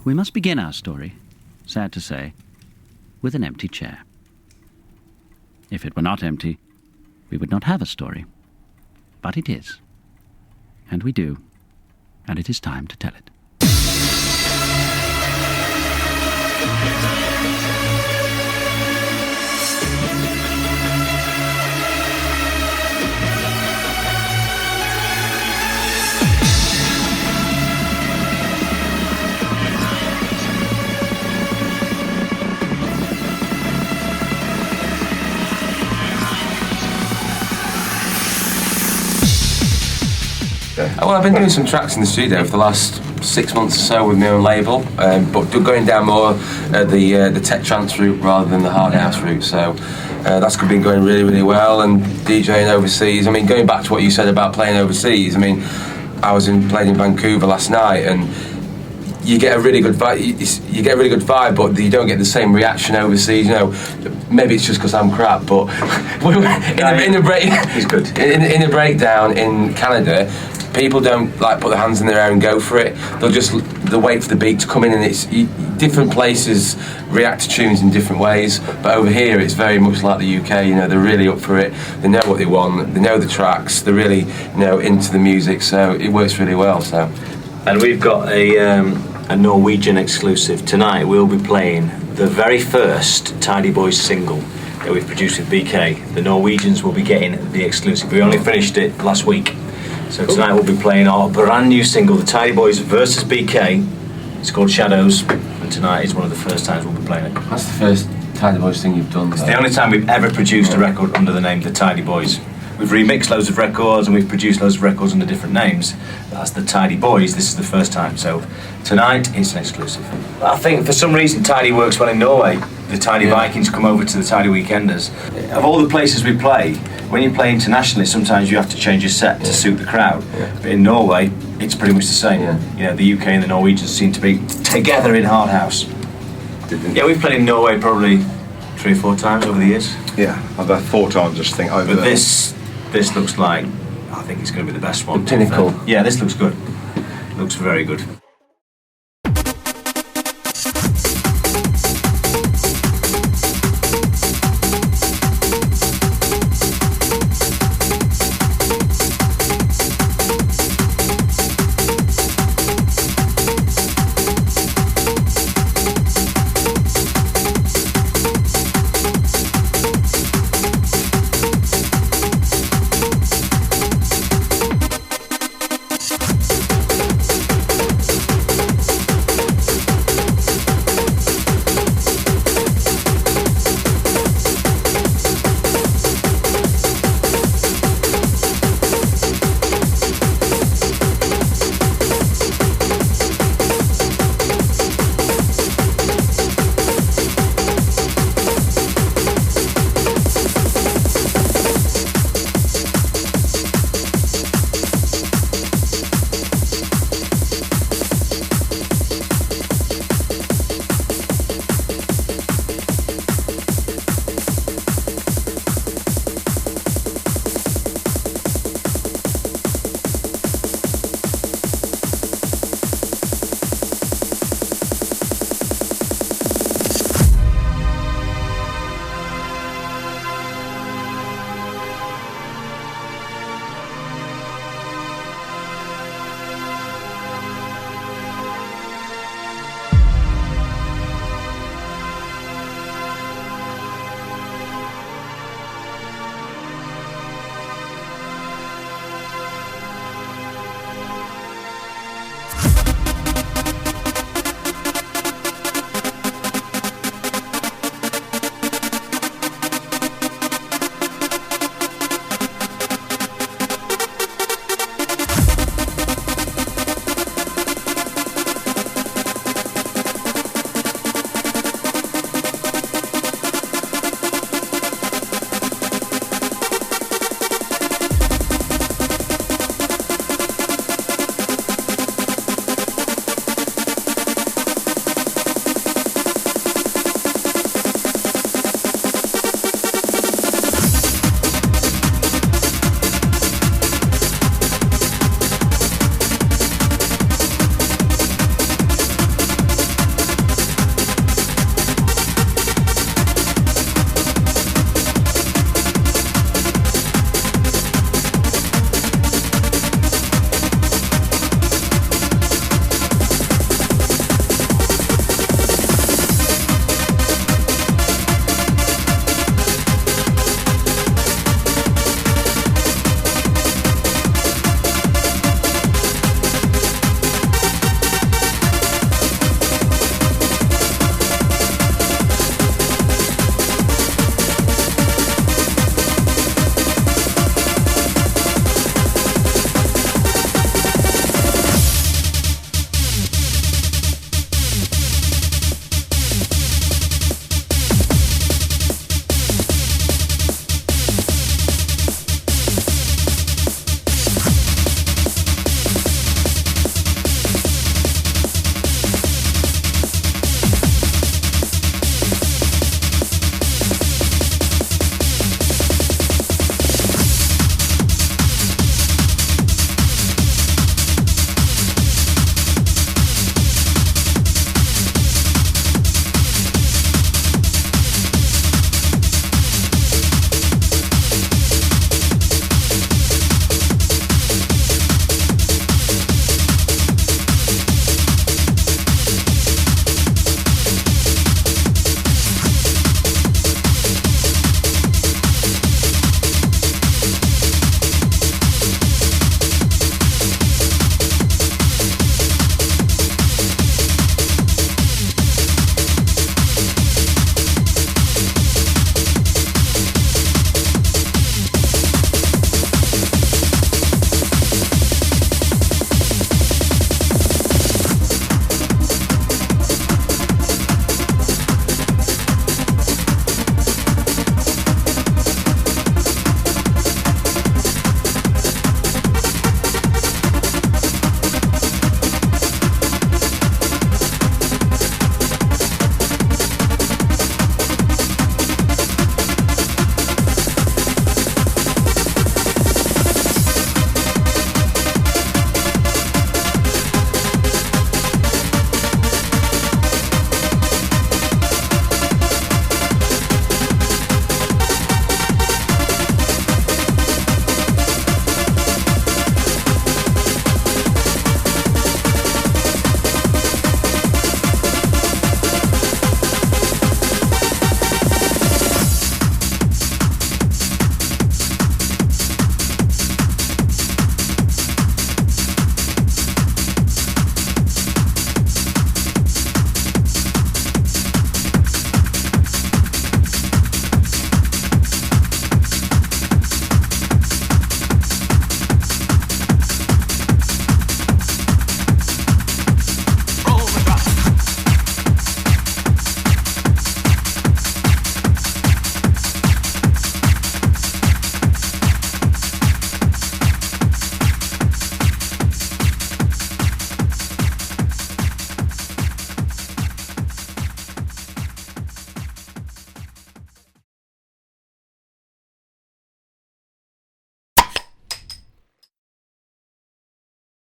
we must begin our story, sad to say, with an empty chair. If it were not empty, we would not have a story. But it is. And we do. And it is time to tell it. Well, I've been doing some tracks in the studio for the last 6 months or so with my own label, but going down more the tech trance route rather than the hard house route. So that's been going really, really well. And DJing overseas. I mean, going back to what you said about playing overseas. I mean, I played in Vancouver last night, and you get a really good vibe. You get a really good vibe, but you don't get the same reaction overseas. You know, maybe it's just because I'm crap, but in the breakdown in Canada, people don't like put their hands in their air and go for it. They'll wait for the beat to come in, and it's different places react to tunes in different ways. But over here, it's very much like the UK. You know, they're really up for it. They know what they want. They know the tracks. They're really, into the music. So it works really well. So, and we've got a Norwegian exclusive tonight. We'll be playing the very first Tidy Boys single that we've produced with BK. The Norwegians will be getting the exclusive. We only finished it last week. So tonight we'll be playing our brand new single, the Tidy Boys versus BK. It's called Shadows, and tonight is one of the first times we'll be playing it. That's the first Tidy Boys thing you've done. It's the only time we've ever produced a record under the name The Tidy Boys. We've remixed loads of records and we've produced loads of records under different names. That's The Tidy Boys. This is the first time. So tonight it's an exclusive. I think for some reason Tidy works well in Norway. The Tidy Vikings come over to the Tidy Weekenders. Of all the places we play, when you play internationally, sometimes you have to change your set to suit the crowd. But in Norway, it's pretty much the same. The UK and the Norwegians seem to be together in hard house. We've played in Norway probably 3 or 4 times over the years. Yeah, about 4 times, I just think, over But there. this looks like, I think it's going to be the best one. The pinnacle. Yeah, this looks good. Looks very good.